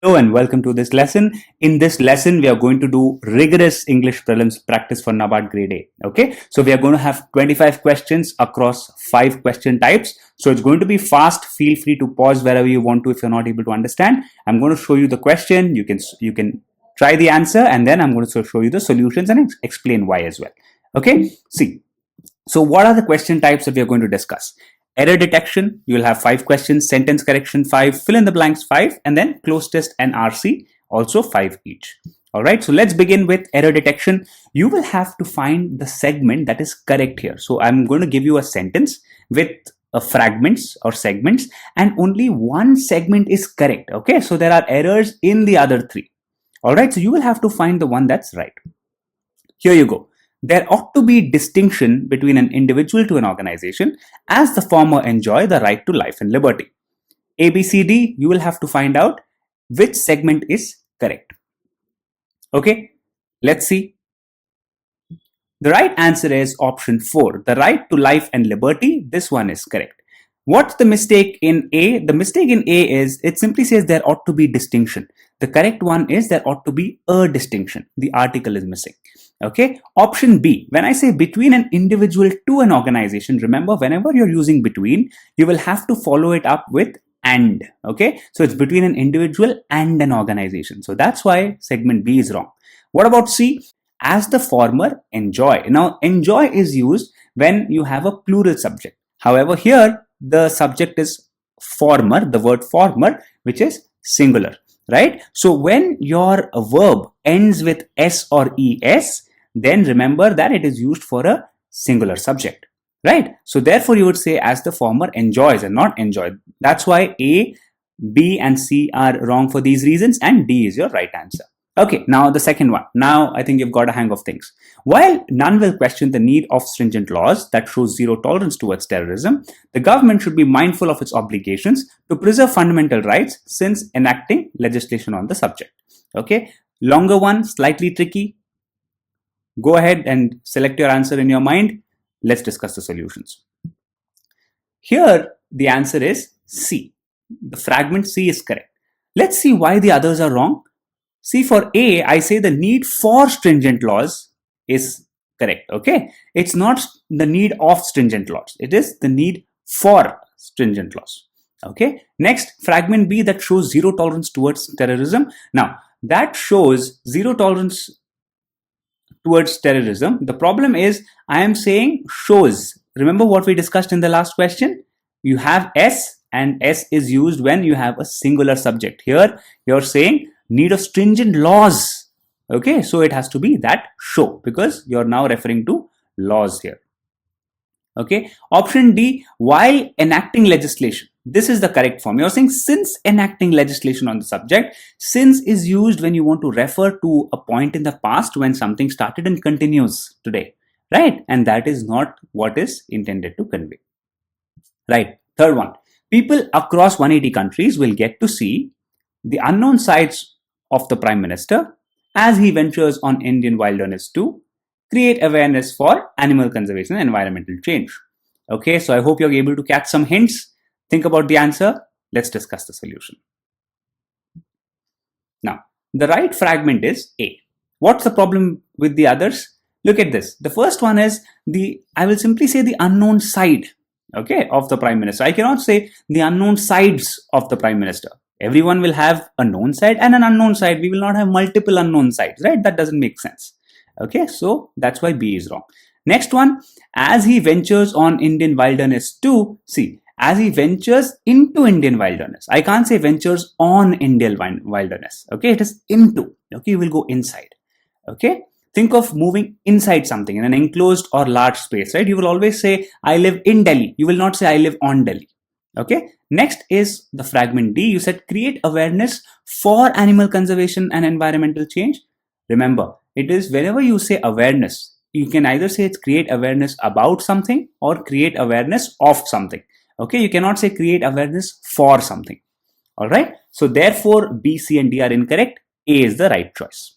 Hello and welcome to this lesson. In this lesson, we are going to do rigorous English prelims practice for NABARD Grade A. Okay, so we are going to have 25 questions across 5 question types. So it's going to be fast. Feel free to pause wherever you want to if you're not able to understand. I'm going to show you the question. You can try the answer, and then I'm going to show you the solutions and explain why as well. Okay, see. So what are the question types that we are going to discuss? Error detection, you will have 5 questions, sentence correction 5, fill in the blanks 5, and then cloze test and RC also 5 each. All right, so let's begin with error detection. You will have to find the segment that is correct here. So I'm going to give you a sentence with fragments or segments, and only one segment is correct. Okay, so there are errors in the other 3. All right, so you will have to find the one that's right. Here you go. There ought to be distinction between an individual to an organization, as the former enjoy the right to life and liberty. A, B, C, D, you will have to find out which segment is correct. Okay, let's see. The right answer is option 4, the right to life and liberty. This one is correct. What's the mistake in A? The mistake in A is it simply says there ought to be distinction. The correct one is there ought to be a distinction. The article is missing. Okay, option B, when I say between an individual to an organization, remember whenever you're using between, you will have to follow it up with and. Okay, so it's between an individual and an organization. So that's why segment B is wrong. What about C? As the former enjoy. Now enjoy is used when you have a plural subject. However, here the subject is former, the word former, which is singular, right? So when your verb ends with S or ES, then remember that it is used for a singular subject, right? So therefore you would say as the former enjoys and not enjoyed. That's why A, B and C are wrong for these reasons, and D is your right answer. Okay, now the second one. Now I think you've got a hang of things. While none will question the need of stringent laws that show zero tolerance towards terrorism, the government should be mindful of its obligations to preserve fundamental rights since enacting legislation on the subject. Okay, longer one, slightly tricky. Go ahead and select your answer in your mind. Let's discuss the solutions. Here, the answer is C. The fragment C is correct. Let's see why the others are wrong. See, for A, I say the need for stringent laws is correct. Okay, it's not the need of stringent laws. It is the need for stringent laws. Okay, next, fragment B, that shows zero tolerance towards terrorism. Now, that shows zero tolerance towards terrorism. The problem is I am saying shows. Remember what we discussed in the last question? You have S, and S is used when you have a singular subject. Here you're saying need of stringent laws. Okay, so it has to be that show because you're now referring to laws here. Okay, option D, while enacting legislation. This is the correct form. You're saying since enacting legislation on the subject. Since is used when you want to refer to a point in the past when something started and continues today, right? And that is not what is intended to convey. Right, third one. People across 180 countries will get to see the unknown sides of the Prime Minister as he ventures on Indian wilderness to create awareness for animal conservation and environmental change. Okay, so I hope you're able to catch some hints. Think about the answer. Let's discuss the solution. Now, the right fragment is A. What's the problem with the others? Look at this. The first one is I will simply say the unknown side, okay, of the Prime Minister. I cannot say the unknown sides of the Prime Minister. Everyone will have a known side and an unknown side. We will not have multiple unknown sides, right? That doesn't make sense. Okay, so that's why B is wrong. Next one, as he ventures on Indian wilderness to, see, as he ventures into Indian wilderness. I can't say ventures on Indian wilderness. Okay, it is into. Okay, you will go inside. Okay, think of moving inside something in an enclosed or large space, right? You will always say, I live in Delhi. You will not say, I live on Delhi. Okay, next is the fragment D. You said create awareness for animal conservation and environmental change. Remember, it is whenever you say awareness, you can either say it's create awareness about something or create awareness of something. Okay, you cannot say create awareness for something. All right, so therefore B, C and D are incorrect. A is the right choice.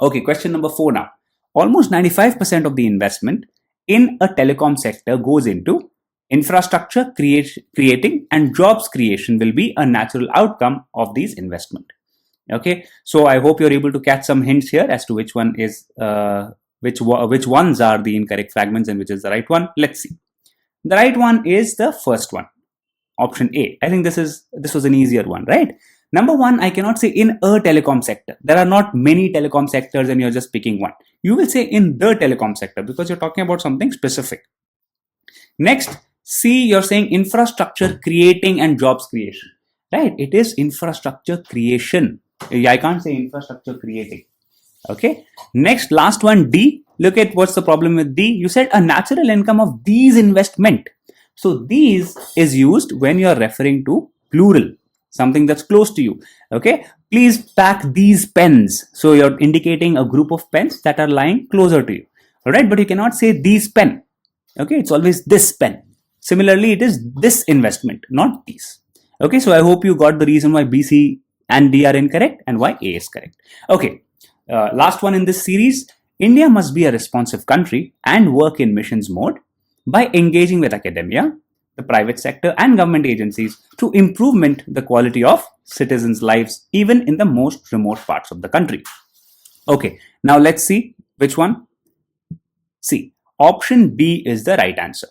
Okay, question number 4 now. Almost 95% of the investment in a telecom sector goes into infrastructure creating, and jobs creation will be a natural outcome of these investment. Okay, so I hope you're able to catch some hints here as to which one is which ones are the incorrect fragments and which is the right one. Let's see. The right one is the first one, option A. I think this was an easier one, right? Number one, I cannot say in a telecom sector. There are not many telecom sectors and you're just picking one. You will say in the telecom sector because you're talking about something specific. Next, C, you're saying infrastructure creating and jobs creation, right? It is infrastructure creation. I can't say infrastructure creating. Okay. Next, last one, D. Look at what's the problem with D. You said a natural income of these investment. So these is used when you're referring to plural, something that's close to you. Okay. Please pack these pens. So you're indicating a group of pens that are lying closer to you. All right. But you cannot say these pen. Okay. It's always this pen. Similarly, it is this investment, not these. Okay. So I hope you got the reason why B, C, and D are incorrect and why A is correct. Okay. Last one in this series, India must be a responsive country and work in missions mode by engaging with academia, the private sector and government agencies to improvement the quality of citizens' lives even in the most remote parts of the country. Okay, now let's see which one. See, option B is the right answer.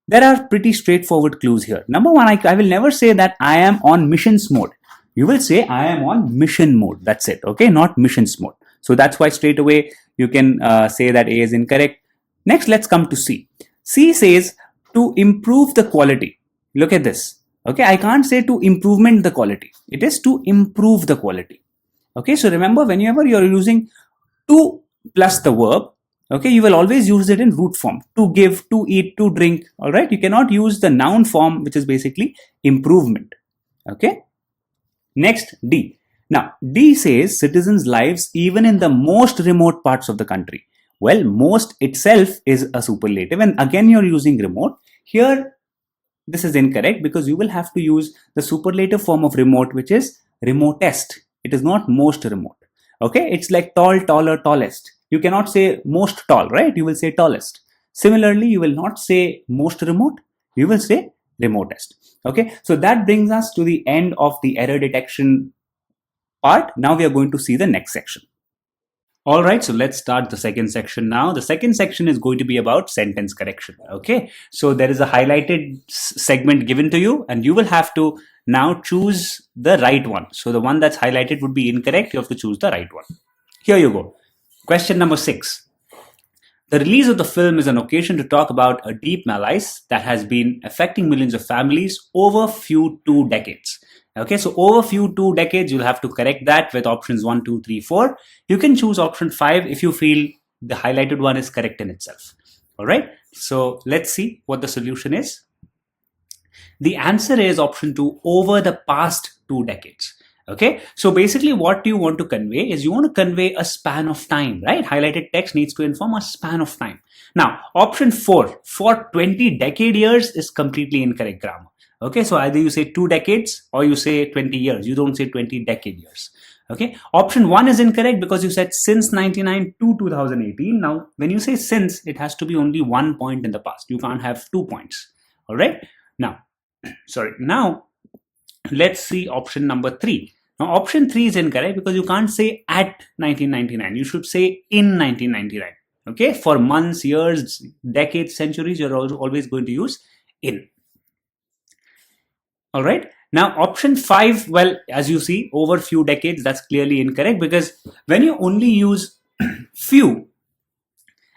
There are pretty straightforward clues here. Number one, I will never say that I am on missions mode. You will say I am on mission mode. That's it. Okay, not missions mode. So that's why straight away you can say that A is incorrect. Next, let's come to C. C says to improve the quality. Look at this. Okay, I can't say to improvement the quality. It is to improve the quality. Okay, so remember whenever you're using to plus the verb, okay, you will always use it in root form. To give, to eat, to drink. All right, you cannot use the noun form, which is basically improvement. Okay. Next, D. Now, D says citizens' lives even in the most remote parts of the country. Well, most itself is a superlative, and again you're using remote. Here, this is incorrect because you will have to use the superlative form of remote, which is remotest. It is not most remote. Okay, it's like tall, taller, tallest. You cannot say most tall, right? You will say tallest. Similarly, you will not say most remote. You will say remotest. Okay, so that brings us to the end of the error detection part. Now we are going to see the next section. All right, so let's start the second section now. The second section is going to be about sentence correction. Okay, so there is a highlighted segment given to you and you will have to now choose the right one. So the one that's highlighted would be incorrect. You have to choose the right one. Here you go. Question number 6. The release of the film is an occasion to talk about a deep malaise that has been affecting millions of families over few 2 decades. Okay, so over few 2 decades, you'll have to correct that with options 1, 2, 3, 4. You can choose option 5 if you feel the highlighted one is correct in itself. All right, so let's see what the solution is. The answer is option 2, over the past 2 decades. Okay, so basically what you want to convey is you want to convey a span of time, right? Highlighted text needs to inform a span of time. Now, option 4, for 20 decade years is completely incorrect grammar. Okay, so either you say 2 decades or you say 20 years. You don't say 20 decade years. Okay, option 1 is incorrect because you said since 99 to 2018. Now, when you say since, it has to be only 1 point in the past. You can't have 2 points. All right, now, now let's see option number 3. Now, option 3 is incorrect because you can't say at 1999. You should say in 1999. Okay, for months, years, decades, centuries, you're always going to use in. All right. Now, option 5, well, as you see, over few decades, that's clearly incorrect because when you only use few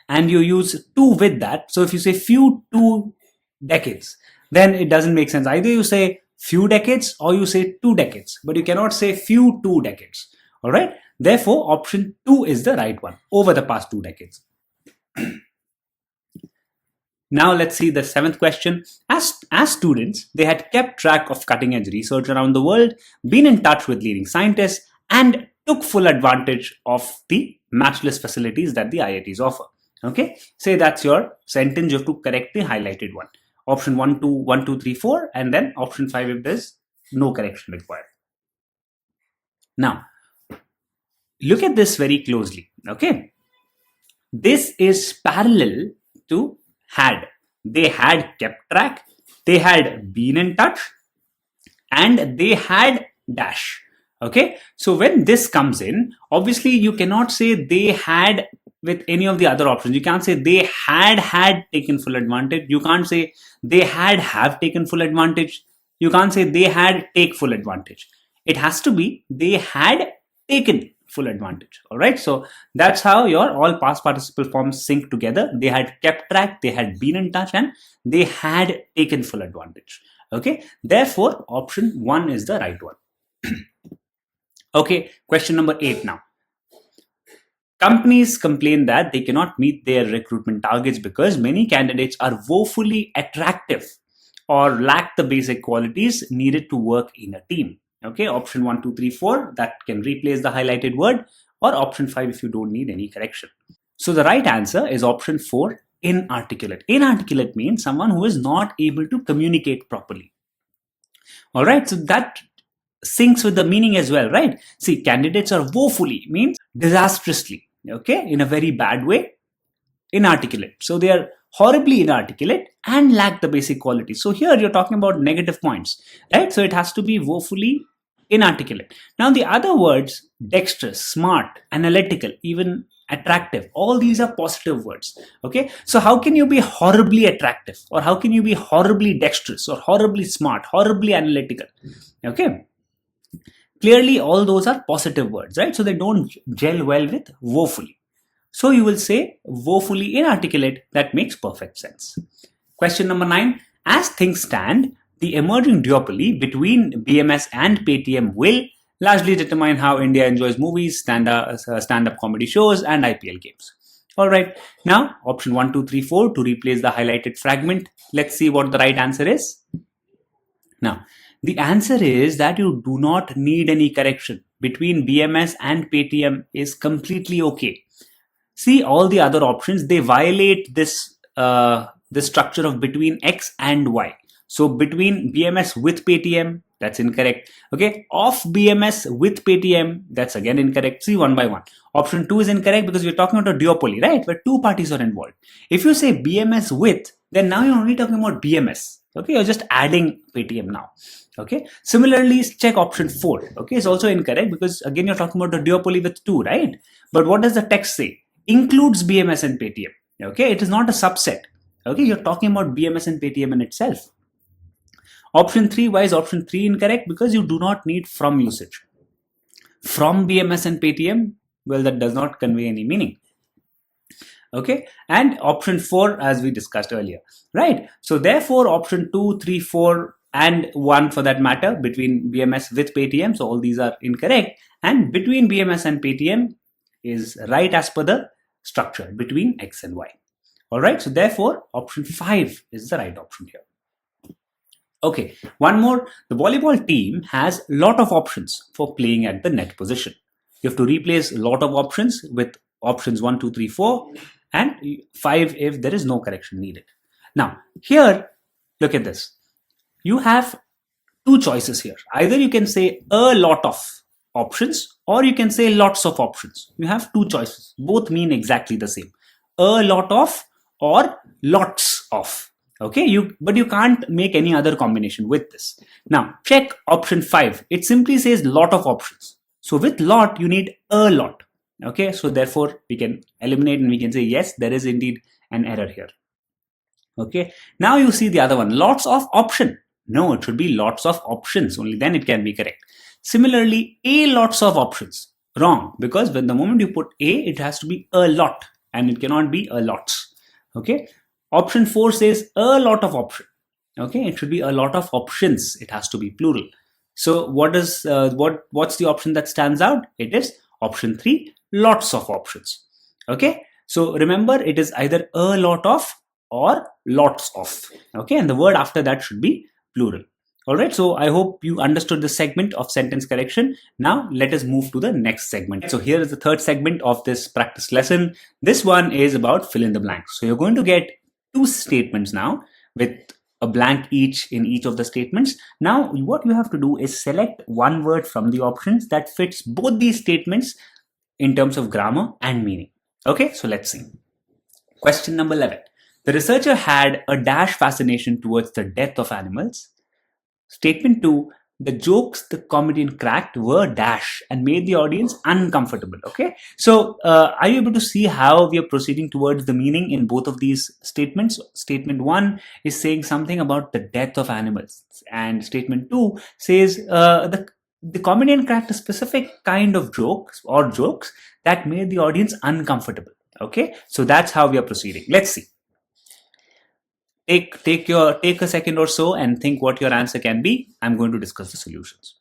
and you use 2 with that, so if you say few 2 decades, then it doesn't make sense. Either you say few decades or you say 2 decades, but you cannot say few 2 decades. All right. Therefore, option 2 is the right one, over the past 2 decades. Now let's see the 7th question. As students, they had kept track of cutting-edge research around the world, been in touch with leading scientists, and took full advantage of the matchless facilities that the IITs offer. Okay, say that's your sentence. You have to correct the highlighted one. Option 1, 2, 3, 4, and then option 5 if there's no correction required. Now, look at this very closely. Okay, this is parallel to had. They had kept track, they had been in touch, and they had dash. Okay, so when this comes in, obviously you cannot say they had with any of the other options. You can't say they had taken full advantage. You can't say they have taken full advantage. You can't say they had take full advantage. It has to be they had taken full advantage. All right, so that's how your all past participle forms sync together. They had kept track, they had been in touch, and they had taken full advantage. Okay, therefore option 1 is the right one. Okay, question number 8 now. Companies complain that they cannot meet their recruitment targets because many candidates are woefully attractive or lack the basic qualities needed to work in a team. Okay, option 1, 2, 3, 4, that can replace the highlighted word, or option 5 if you don't need any correction. So the right answer is option 4, inarticulate. Inarticulate means someone who is not able to communicate properly. All right, so that syncs with the meaning as well, right? See, candidates are woefully means disastrously, okay, in a very bad way, inarticulate. So they are horribly inarticulate and lack the basic qualities. So here you're talking about negative points, right? So it has to be woefully inarticulate. Now the other words, dexterous, smart, analytical, even attractive, all these are positive words. Okay, so how can you be horribly attractive, or how can you be horribly dexterous, or horribly smart, horribly analytical? Okay, clearly all those are positive words, right? So they don't gel well with woefully. So you will say woefully inarticulate. That makes perfect sense. Question number 9. As things stand, the emerging duopoly between BMS and Paytm will largely determine how India enjoys movies, stand-up comedy shows, and IPL games. All right. Now, option 1, 2, 3, 4 to replace the highlighted fragment. Let's see what the right answer is. Now, the answer is that you do not need any correction. Between BMS and Paytm is completely okay. See, all the other options, they violate this structure of between X and Y. So between BMS with Paytm, that's incorrect. Okay, of BMS with Paytm, that's again incorrect. See, one by one. Option 2 is incorrect because we're talking about a duopoly, right? Where two parties are involved. If you say BMS with, then now you're only talking about BMS. Okay, you're just adding Paytm now. Okay, similarly, check option 4. Okay, it's also incorrect because again you're talking about a duopoly with two, right? But what does the text say? Includes BMS and Paytm. Okay, it is not a subset. Okay, you're talking about BMS and Paytm in itself. Option 3, why is option 3 incorrect? Because you do not need from usage. From BMS and Paytm, well, that does not convey any meaning. Okay, and option 4, as we discussed earlier, right? So therefore, option 2, 3, 4, and 1 for that matter, between BMS with Paytm, so all these are incorrect, and between BMS and Paytm is right as per the structure between X and Y. All right, so therefore, option 5 is the right option here. Okay, one more. The volleyball team has a lot of options for playing at the net position. You have to replace a lot of options with options 1, 2, 3, 4, and 5 if there is no correction needed. Now, here, look at this. You have two choices here. Either you can say a lot of options, or you can say lots of options. You have two choices. Both mean exactly the same. A lot of or lots of. Okay, but you can't make any other combination with this. Now, check option 5. It simply says lot of options. So with lot, you need a lot. Okay, so therefore we can eliminate and we can say yes, there is indeed an error here. Okay, now you see the other one, lots of option. No, it should be lots of options, only then it can be correct. Similarly, a lots of options. Wrong, because when the moment you put a, it has to be a lot and it cannot be a lots. Okay, option 4 says a lot of option. Okay, it should be a lot of options. It has to be plural. So what's the option that stands out? It is option 3, lots of options. Okay, so remember it is either a lot of or lots of. Okay, and the word after that should be plural. All right, so I hope you understood this segment of sentence correction. Now let us move to the next segment. So here is the third segment of this practice lesson. This one is about fill in the blanks. So you're going to get two statements now with a blank each in each of the statements. Now what you have to do is select one word from the options that fits both these statements in terms of grammar and meaning. Okay, so let's see. Question number 11. The researcher had a dash fascination towards the death of animals. Statement 2, the jokes the comedian cracked were dash and made the audience uncomfortable. Okay, so are you able to see how we are proceeding towards the meaning in both of these statements? Statement 1 is saying something about the death of animals, and statement 2 says the comedian cracked a specific kind of jokes that made the audience uncomfortable. Okay, so that's how we are proceeding. Let's see. Take a second or so and think what your answer can be. I'm going to discuss the solutions.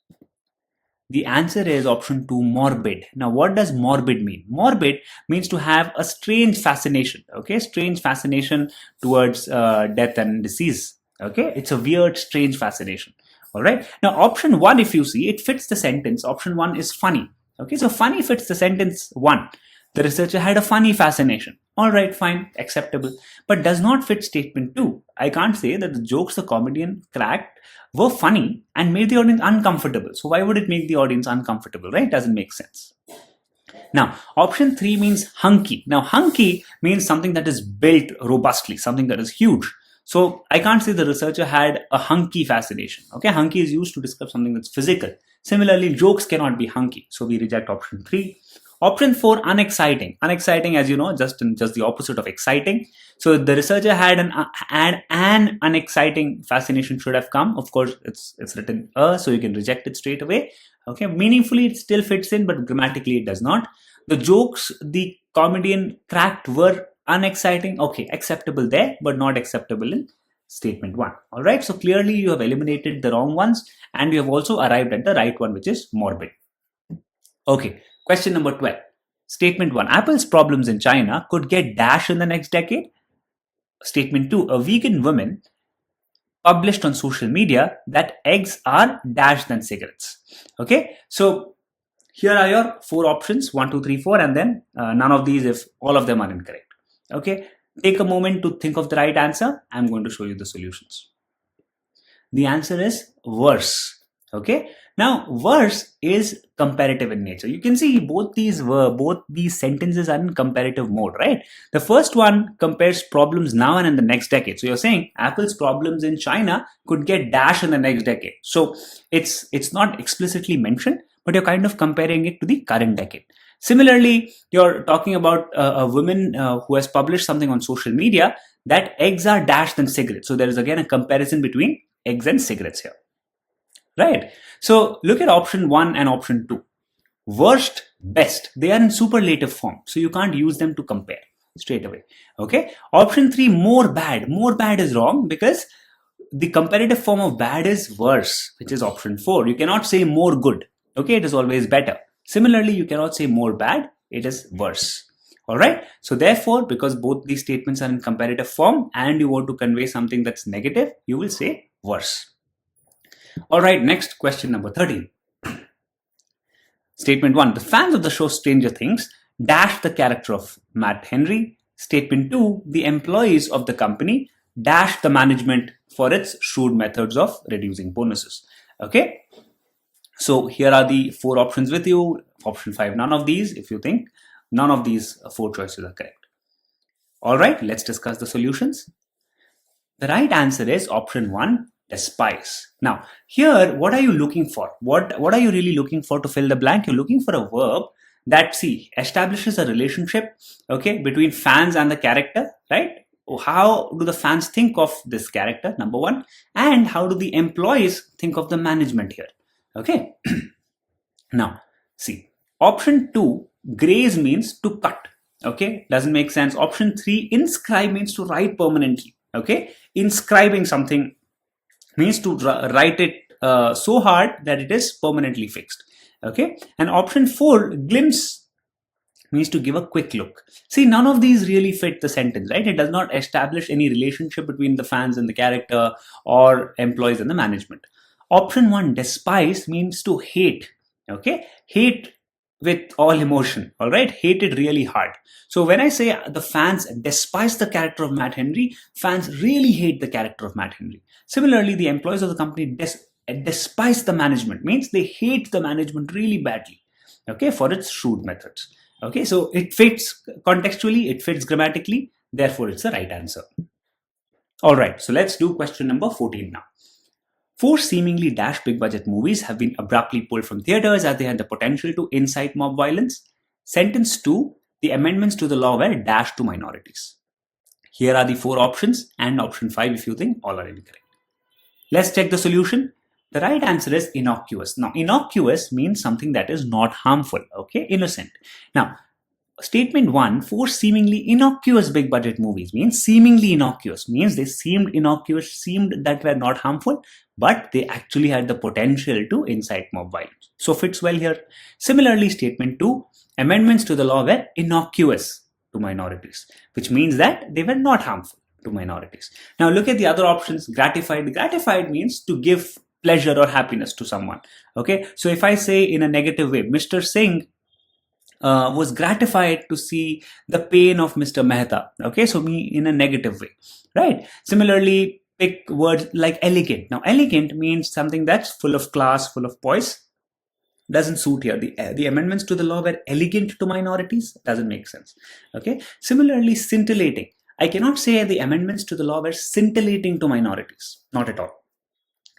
The answer is option 2, morbid. Now, what does morbid mean? Morbid means to have a strange fascination. Okay, strange fascination towards death and disease. Okay, it's a weird, strange fascination. All right. Now, option 1, if you see, it fits the sentence. Option 1 is funny. Okay, so funny fits the sentence 1. The researcher had a funny fascination. All right, fine, acceptable. But does not fit statement 2. I can't say that the jokes the comedian cracked were funny and made the audience uncomfortable. So why would it make the audience uncomfortable, right? Doesn't make sense. Now, option 3 means hunky. Now, hunky means something that is built robustly, something that is huge. So I can't say the researcher had a hunky fascination. Okay, hunky is used to describe something that's physical. Similarly, jokes cannot be hunky. So we reject option 3. Option 4, unexciting. Unexciting, as you know, just the opposite of exciting. So the researcher had an unexciting fascination should have come. Of course, it's written so you can reject it straight away. Okay, meaningfully it still fits in, but grammatically it does not. The jokes the comedian cracked were unexciting. Okay, acceptable there, but not acceptable in statement 1. All right, so clearly you have eliminated the wrong ones, and you have also arrived at the right one, which is morbid. Okay. Question number 12. Statement 1. Apple's problems in China could get dash in the next decade. Statement 2. A vegan woman published on social media that eggs are dash than cigarettes. Okay. So here are your 4 options. 1, 2, 3, 4, and then none of these if all of them are incorrect. Okay. Take a moment to think of the right answer. I'm going to show you the solutions. The answer is worse. Okay. Now, verse is comparative in nature. You can see both these sentences are in comparative mode, right? The first one compares problems now and in the next decade. So you're saying Apple's problems in China could get dash in the next decade. So it's not explicitly mentioned, but you're kind of comparing it to the current decade. Similarly, you're talking about a woman who has published something on social media that eggs are dash than cigarettes. So there is again a comparison between eggs and cigarettes here. Right. So look at option 1 and option 2. Worst, best. They are in superlative form. So you can't use them to compare straight away. Okay. Option 3, more bad. More bad is wrong because the comparative form of bad is worse, which is option 4. You cannot say more good. Okay. It is always better. Similarly, you cannot say more bad. It is worse. All right. So therefore, because both these statements are in comparative form and you want to convey something that's negative, you will say worse. All right, next question number 13. Statement 1. The fans of the show Stranger Things dash the character of Matt Henry. Statement 2. The employees of the company dash the management for its shrewd methods of reducing bonuses. Okay. So here are the 4 options with you. Option 5, none of these. If you think none of these 4 choices are correct. All right, let's discuss the solutions. The right answer is option 1. Despise. Now, here, what are you looking for? What are you really looking for to fill the blank? You're looking for a verb that, establishes a relationship, okay, between fans and the character, right? How do the fans think of this character, number 1? And how do the employees think of the management here? Okay. Now, option 2, graze means to cut. Okay, doesn't make sense. Option 3, inscribe means to write permanently. Okay, inscribing something means to write it so hard that it is permanently fixed. Okay, and option 4, glimpse means to give a quick look. See, none of these really fit the sentence, right? It does not establish any relationship between the fans and the character or employees and the management. Option 1, despise means to hate. Okay, hate with all emotion. All right, hate it really hard. So when I say the fans despise the character of Matt Henry, fans really hate the character of Matt Henry. Similarly, the employees of the company despise the management, means they hate the management really badly, okay, for its shrewd methods. Okay, so it fits contextually, it fits grammatically, therefore it's the right answer. All right, so let's do question number 14 now. 4 seemingly dash big budget movies have been abruptly pulled from theaters as they had the potential to incite mob violence. Sentence 2, the amendments to the law were dashed to minorities. Here are the 4 options and option 5 if you think all are incorrect. Let's check the solution. The right answer is innocuous. Now, innocuous means something that is not harmful, okay? Innocent. Now, statement 1, 4 seemingly innocuous big budget movies means seemingly innocuous, means they seemed innocuous, seemed that were not harmful, but they actually had the potential to incite mob violence. So fits well here. Similarly, statement 2, amendments to the law were innocuous to minorities, which means that they were not harmful to minorities. Now look at the other options. Gratified. Gratified means to give pleasure or happiness to someone. Okay, so if I say in a negative way, Mr. Singh was gratified to see the pain of Mr. Mehta. Okay, so me in a negative way, right? Similarly, pick words like elegant. Now, elegant means something that's full of class, full of poise. Doesn't suit here. The amendments to the law were elegant to minorities. Doesn't make sense. Okay. Similarly, scintillating. I cannot say the amendments to the law were scintillating to minorities. Not at all.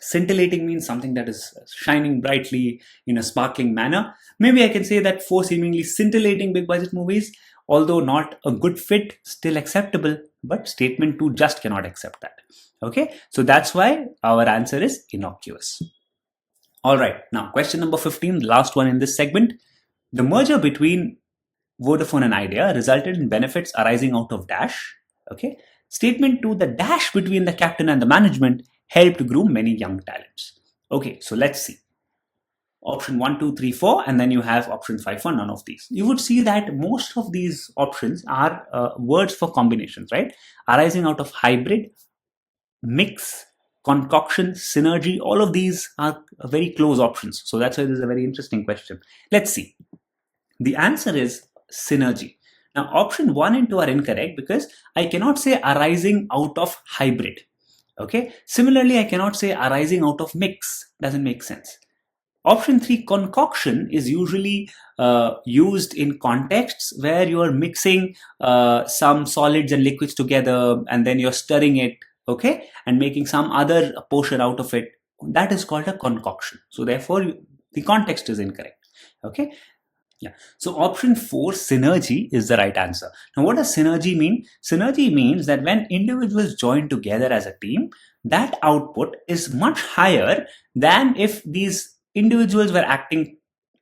Scintillating means something that is shining brightly in a sparkling manner. Maybe I can say that 4 seemingly scintillating big budget movies, although not a good fit, still acceptable, but statement 2 just cannot accept that. Okay, so that's why our answer is innocuous. All right, now question number 15, the last one in this segment. The merger between Vodafone and Idea resulted in benefits arising out of dash. Okay, statement 2, the dash between the captain and the management helped groom many young talents. Okay, so let's see. Option 1, 2, 3, 4, and then you have option 5 for none of these. You would see that most of these options are words for combinations, right? Arising out of hybrid, mix, concoction, synergy. All of these are very close options. So that's why this is a very interesting question. Let's see. The answer is synergy. Now, option 1 and 2 are incorrect because I cannot say arising out of hybrid. Okay. Similarly, I cannot say arising out of mix. Doesn't make sense. Option 3, concoction, is usually used in contexts where you are mixing some solids and liquids together and then you're stirring it, okay, and making some other portion out of it. That is called a concoction. So therefore, the context is incorrect. Okay. Yeah. So option 4, synergy, is the right answer. Now, what does synergy mean? Synergy means that when individuals join together as a team, that output is much higher than if these individuals were acting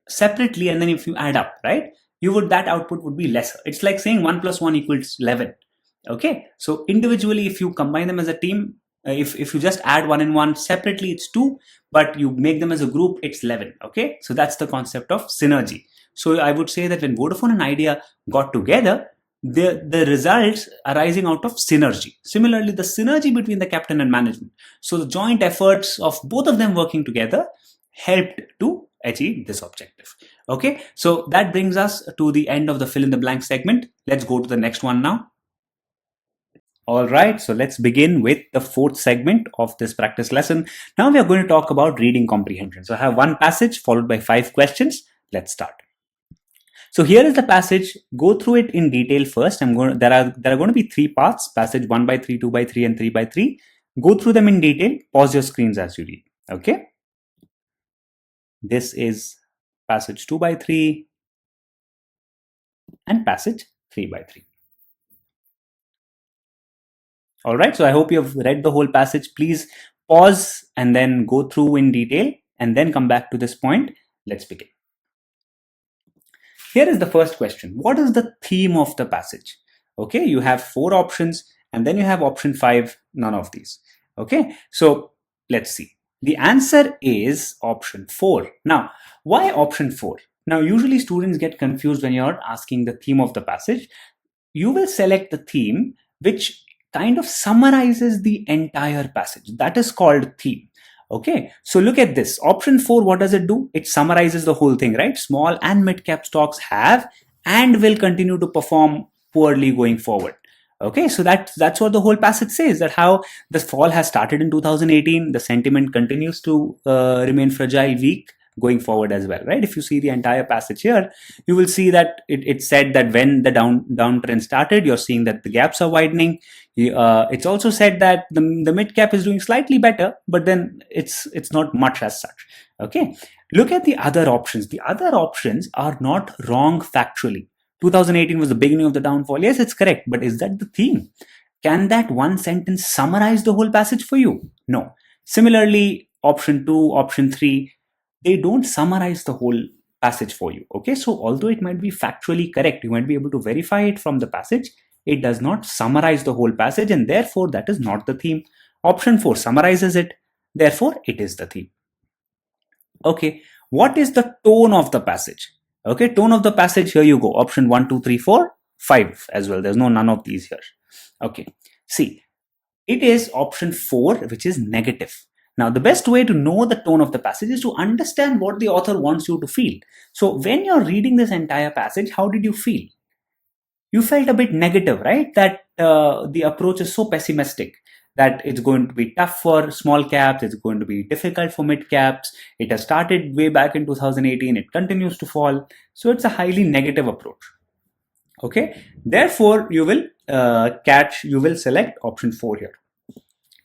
separately, and then if you add up, right, that output would be lesser. It's like saying 1 plus 1 equals 11. Okay. So individually, if you combine them as a team, if you just add 1 and 1 separately, it's 2, but you make them as a group, it's 11. Okay. So that's the concept of synergy. So I would say that when Vodafone and Idea got together, the results arising out of synergy. Similarly, the synergy between the captain and management. So the joint efforts of both of them working together helped to achieve this objective. Okay, so that brings us to the end of the fill in the blank segment. Let's go to the next one now. All right, so let's begin with the 4th segment of this practice lesson. Now we are going to talk about reading comprehension. So I have one passage followed by 5 questions. Let's start. So here is the passage. Go through it in detail first. There are going to be 3 parts: passage 1 by 3, 2 by 3, and 3 by 3. Go through them in detail. Pause your screens as you read. Okay. This is passage 2 by 3 and passage 3 by 3. All right. So I hope you have read the whole passage. Please pause and then go through in detail and then come back to this point. Let's begin. Here is the first question. What is the theme of the passage? Okay, you have 4 options and then you have option 5, none of these. Okay, so let's see. The answer is option 4. Now, why option 4? Now, usually students get confused when you're asking the theme of the passage. You will select the theme which kind of summarizes the entire passage. That is called theme. Okay, so look at this. Option 4, what does it do? It summarizes the whole thing, right? Small and mid-cap stocks have and will continue to perform poorly going forward. Okay, so that's what the whole passage says, that how the fall has started in 2018. The sentiment continues to remain fragile, weak going forward as well, right? If you see the entire passage here, you will see that it said that when the downtrend started, you're seeing that the gaps are widening. It's also said that the mid cap is doing slightly better, but then it's not much as such. Okay, look at the other options. The other options are not wrong factually. 2018 was the beginning of the downfall. Yes, it's correct, but is that the theme? Can that one sentence summarize the whole passage for you? No. Similarly, option 2, option 3, they don't summarize the whole passage for you. Okay, so although it might be factually correct, you might be able to verify it from the passage, it does not summarize the whole passage, and therefore that is not the theme. Option 4 summarizes it, therefore it is the theme. Okay, what is the tone of the passage? Okay, tone of the passage, here you go. Option 1, 2, 3, 4, 5 as well. There's none of these here. Okay, see, it is option 4, which is negative. Now, the best way to know the tone of the passage is to understand what the author wants you to feel. So, when you're reading this entire passage, how did you feel? You felt a bit negative, right? That the approach is so pessimistic, that it's going to be tough for small caps, it's going to be difficult for mid caps. It has started way back in 2018, it continues to fall. So, it's a highly negative approach. Okay, therefore, you will select option 4 here.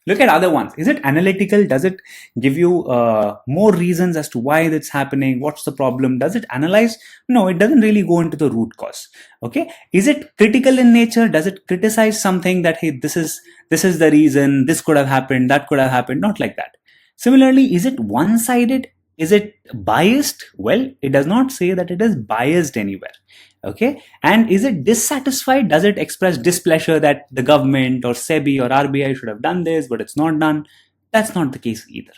Look at other ones. Is it analytical? Does it give you more reasons as to why that's happening? What's the problem? Does it analyze? No, it doesn't really go into the root cause. Okay. Is it critical in nature? Does it criticize something that, hey, this is the reason, this could have happened, that could have happened? Not like that. Similarly, is it one-sided? Is it biased? Well, it does not say that it is biased anywhere. Okay, and is it dissatisfied? Does it express displeasure that the government or SEBI or RBI should have done this, but it's not done? That's not the case either.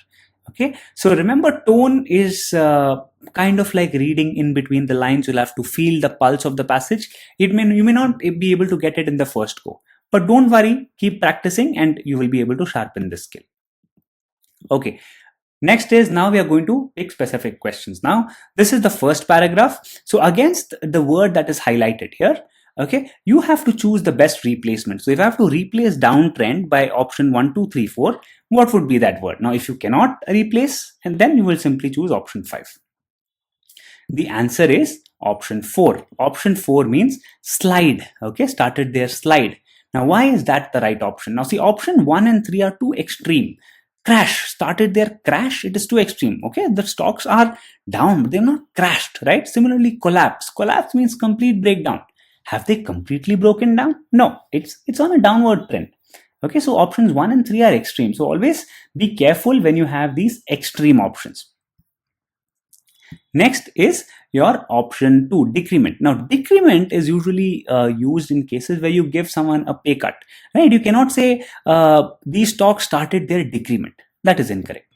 Okay, so remember, tone is kind of like reading in between the lines. You'll have to feel the pulse of the passage. You may not be able to get it in the first go, but don't worry, keep practicing and you will be able to sharpen this skill. Okay. Next is, now we are going to pick specific questions. Now, this is the first paragraph. So against the word that is highlighted here, okay, you have to choose the best replacement. So if I have to replace downtrend by option 1, 2, 3, 4, what would be that word? Now, if you cannot replace, and then you will simply choose option 5. The answer is option 4. Option 4 means slide. Okay, started there, slide. Now, why is that the right option? Now, see, option 1 and 3 are too extreme. Crash, started there, crash, it is too extreme. Okay, the stocks are down, but they're not crashed, right? Similarly, collapse means complete breakdown. Have they completely broken down? No, it's on a downward trend. Okay, so options 1 and 3 are extreme. So always be careful when you have these extreme options. Next is your option 2, decrement. Now, decrement is usually used in cases where you give someone a pay cut, right? You cannot say these stocks started their decrement. That is incorrect.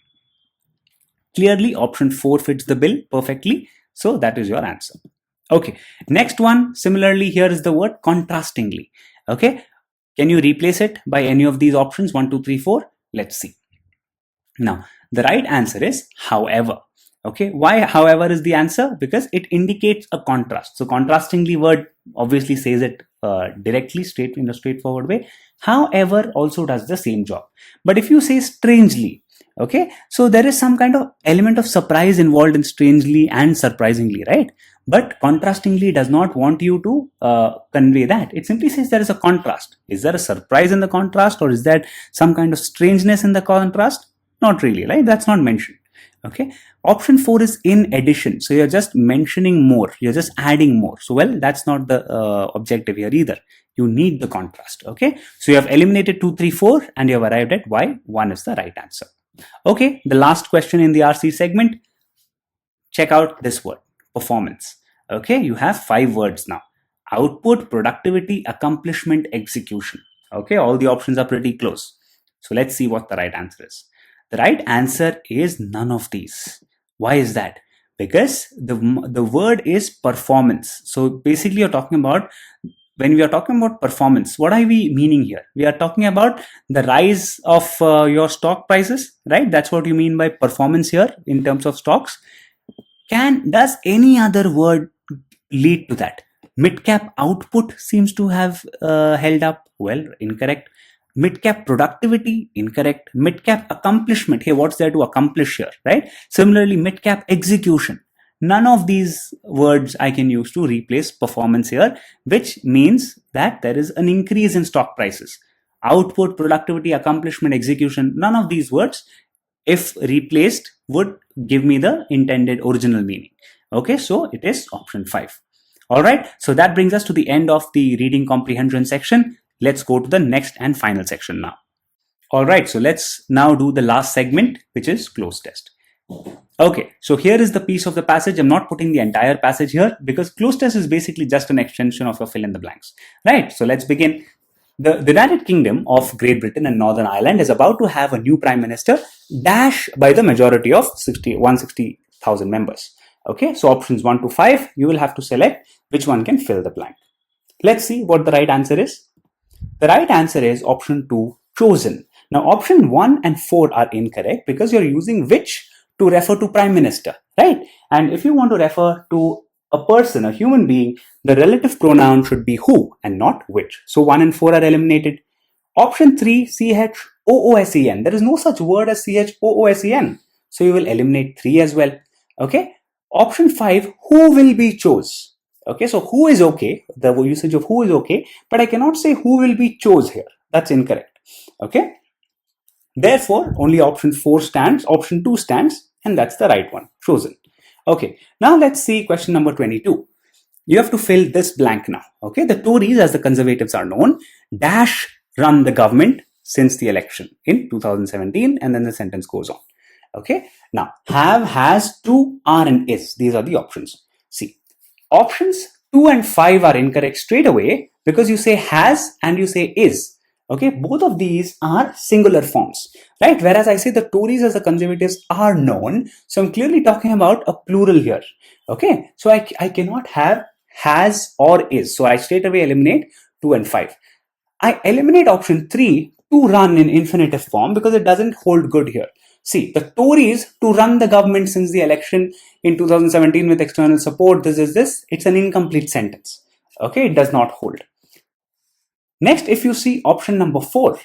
Clearly, option 4 fits the bill perfectly. So that is your answer. Okay. Next one, similarly, here is the word contrastingly. Okay. Can you replace it by any of these options? 1, 2, 3, 4. Let's see. Now, the right answer is however. Okay, why however is the answer? Because it indicates a contrast. So contrastingly word obviously says it directly, in a straightforward way. However also does the same job. But if you say strangely, okay, so there is some kind of element of surprise involved in strangely and surprisingly, right? But contrastingly does not want you to convey that. It simply says there is a contrast. Is there a surprise in the contrast, or is there some kind of strangeness in the contrast? Not really, right? That's not mentioned. Okay, option 4 is in addition. So you're just mentioning more, you're just adding more. So, well, that's not the objective here either. You need the contrast. Okay, so you have eliminated 2, 3, 4 and you have arrived at why 1 is the right answer. Okay, the last question in the RC segment. Check out this word, performance. Okay, you have 5 words now: output, productivity, accomplishment, execution. Okay, all the options are pretty close. So let's see what the right answer is. The right answer is none of these. Why is that? Because the word is performance. So basically you're talking about, when we are talking about performance, what are we meaning here? We are talking about the rise of your stock prices, right? That's what you mean by performance here in terms of stocks. Does any other word lead to that? Mid-cap output seems to have held up. Well, incorrect. Mid-cap productivity, incorrect. Mid-cap accomplishment, hey, what's there to accomplish here, right? Similarly, mid-cap execution. None of these words I can use to replace performance here, which means that there is an increase in stock prices. output, productivity, accomplishment, execution, none of these words, if replaced, would give me the intended original meaning. Okay, so it is option 5. All right, so that brings us to the end of the reading comprehension section. Let's go to the next and final section now. All right, so let's now do the last segment, which is cloze test. Okay, so here is the piece of the passage. I'm not putting the entire passage here because cloze test is basically just an extension of your fill in the blanks. Right, so let's begin. The United Kingdom of Great Britain and Northern Ireland is about to have a new Prime Minister dash by the majority of 160,000 members. Okay, so options 1 to 5, you will have to select which one can fill the blank. Let's see what the right answer is. The right answer is option 2, chosen. Now option 1 and 4 are incorrect because you're using which to refer to Prime Minister, right? And if you want to refer to a person, a human being, the relative pronoun should be who and not which. So 1 and 4 are eliminated. Option 3, CHOOSEN. There is no such word as CHOOSEN. So you will eliminate 3 as well. Okay. Option 5, who will be chose. Okay, so who is okay. The usage of who is okay, but I cannot say who will be chose here. That's incorrect. Okay. Therefore, only option 4 stands, option 2 stands, and that's the right one, chosen. Okay, now let's see question number 22. You have to fill this blank now. Okay, the Tories, as the Conservatives are known, dash run the government since the election in 2017, and then the sentence goes on. Okay, now have, has, to, are, and is. These are the options. See, options 2 and 5 are incorrect straight away because you say has and you say is. Okay, both of these are singular forms, right? Whereas I say the Tories as the Conservatives are known. So I'm clearly talking about a plural here. Okay, so I cannot have has or is. So I straight away eliminate 2 and 5. I eliminate option 3, to run in infinitive form, because it doesn't hold good here. See, the Tories to run the government since the election in 2017 with external support, it's an incomplete sentence. Okay, it does not hold. Next, if you see option number 4,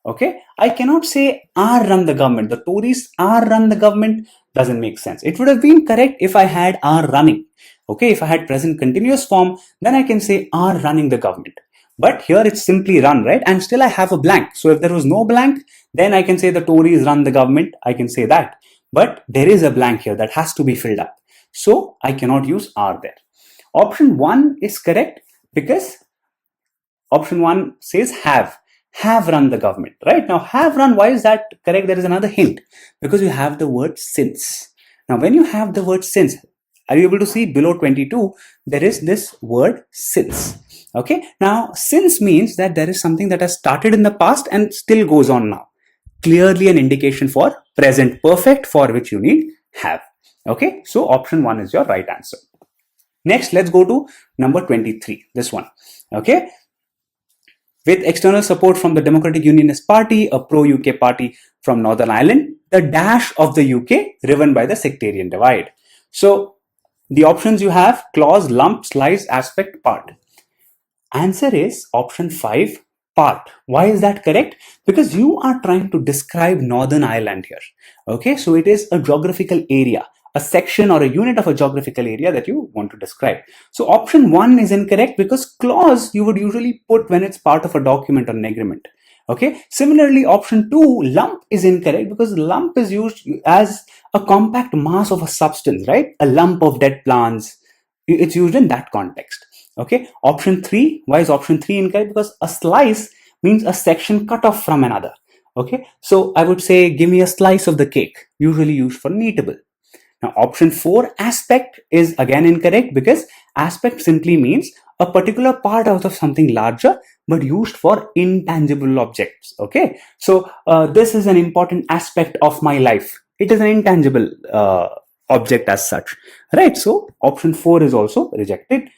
okay, I cannot say are run the government. The Tories are run the government doesn't make sense. It would have been correct if I had are running. Okay, if I had present continuous form, then I can say are running the government. But here it's simply run, right? And still I have a blank. So if there was no blank, then I can say the Tories run the government. I can say that. But there is a blank here that has to be filled up. So I cannot use are there. Option 1 is correct because option 1 says have run the government, right? Now have run, why is that correct? There is another hint because you have the word since. Now when you have the word since, are you able to see below 22, there is this word since. Okay, now since means that there is something that has started in the past and still goes on now. Clearly an indication for present perfect for which you need have. Okay, so option 1 is your right answer. Next, let's go to number 23, this one. Okay, with external support from the Democratic Unionist Party, a pro-UK party from Northern Ireland, the dash of the UK driven by the sectarian divide. So the options you have: clause, lump, slice, aspect, part. Answer is option 5, part. Why is that correct? Because you are trying to describe Northern Ireland here. Okay, so it is a geographical area, a section or a unit of a geographical area that you want to describe. So option 1 is incorrect because clause you would usually put when it's part of a document or an agreement. Okay, similarly option 2, lump, is incorrect because lump is used as a compact mass of a substance, right? A lump of dead plants. It's used in that context. Okay, option 3, why is option 3 incorrect? Because a slice means a section cut off from another. Okay, so I would say give me a slice of the cake, usually used for an eatable. Now option 4, aspect, is again incorrect because aspect simply means a particular part out of something larger but used for intangible objects. Okay, so this is an important aspect of my life. It is an intangible object as such, right? So option 4 is also rejected.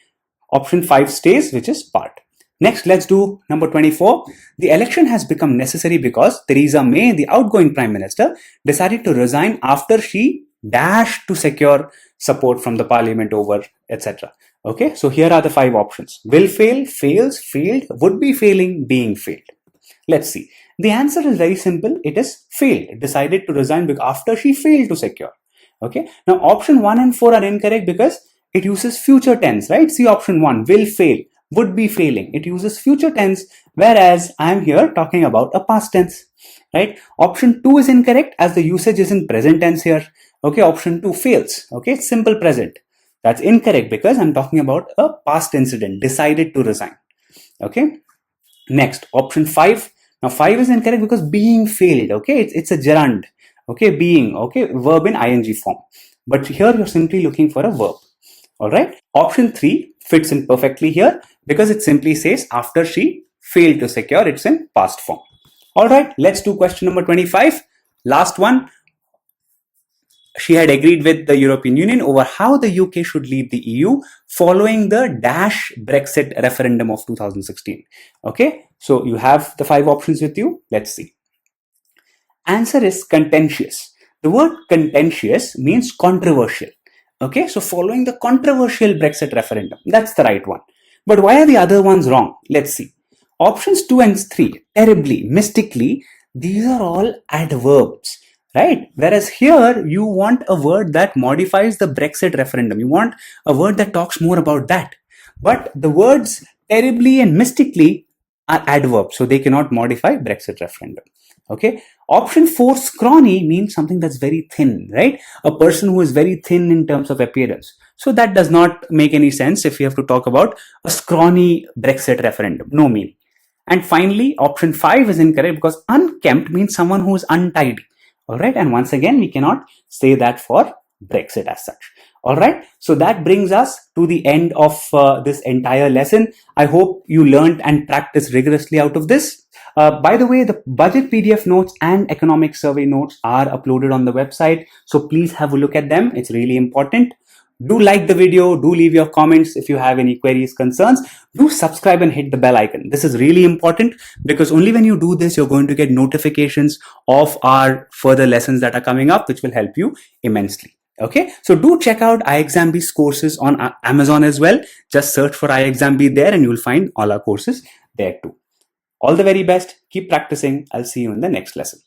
Option 5 stays, which is part. Next, let's do number 24. The election has become necessary because Theresa May, the outgoing Prime Minister, decided to resign after she dashed to secure support from the Parliament over, etc. Okay, so here are the 5 options. Will fail, fails, failed, would be failing, being failed. Let's see. The answer is very simple. It is failed. Decided to resign after she failed to secure. Okay, now option 1 and 4 are incorrect because it uses future tense, right? See option 1, will fail, would be failing. It uses future tense whereas I'm here talking about a past tense, right? Option 2 is incorrect as the usage is in present tense here. Okay, option 2 fails. Okay, it's simple present. That's incorrect because I'm talking about a past incident, decided to resign. Okay, next, option 5. Now 5 is incorrect because being failed. Okay, it's a gerund. Okay, being, okay, verb in ing form. But here you're simply looking for a verb. All right. Option 3 fits in perfectly here because it simply says after she failed to secure, it's in past form. All right. Let's do question number 25. Last one. She had agreed with the European Union over how the UK should leave the EU following the dash Brexit referendum of 2016. Okay. So you have the 5 options with you. Let's see. Answer is contentious. The word contentious means controversial. Okay, so following the controversial Brexit referendum, that's the right one. But why are the other ones wrong? Let's see. Options 2 and 3, terribly, mystically, these are all adverbs, right? Whereas here you want a word that modifies the Brexit referendum. You want a word that talks more about that. But the words terribly and mystically are adverbs, so they cannot modify Brexit referendum. Okay. Option 4, scrawny, means something that's very thin, right? A person who is very thin in terms of appearance. So that does not make any sense if you have to talk about a scrawny Brexit referendum. No meaning. And finally, option 5 is incorrect because unkempt means someone who is untidy. All right. And once again, we cannot say that for Brexit as such. All right. So that brings us to the end of this entire lesson. I hope you learned and practiced rigorously out of this. By the way, the budget PDF notes and economic survey notes are uploaded on the website. So please have a look at them. It's really important. Do like the video. Do leave your comments if you have any queries, concerns. Do subscribe and hit the bell icon. This is really important because only when you do this, you're going to get notifications of our further lessons that are coming up, which will help you immensely. Okay, so do check out iExamB's courses on Amazon as well. Just search for iExamB there and you'll find all our courses there too. All the very best. Keep practicing. I'll see you in the next lesson.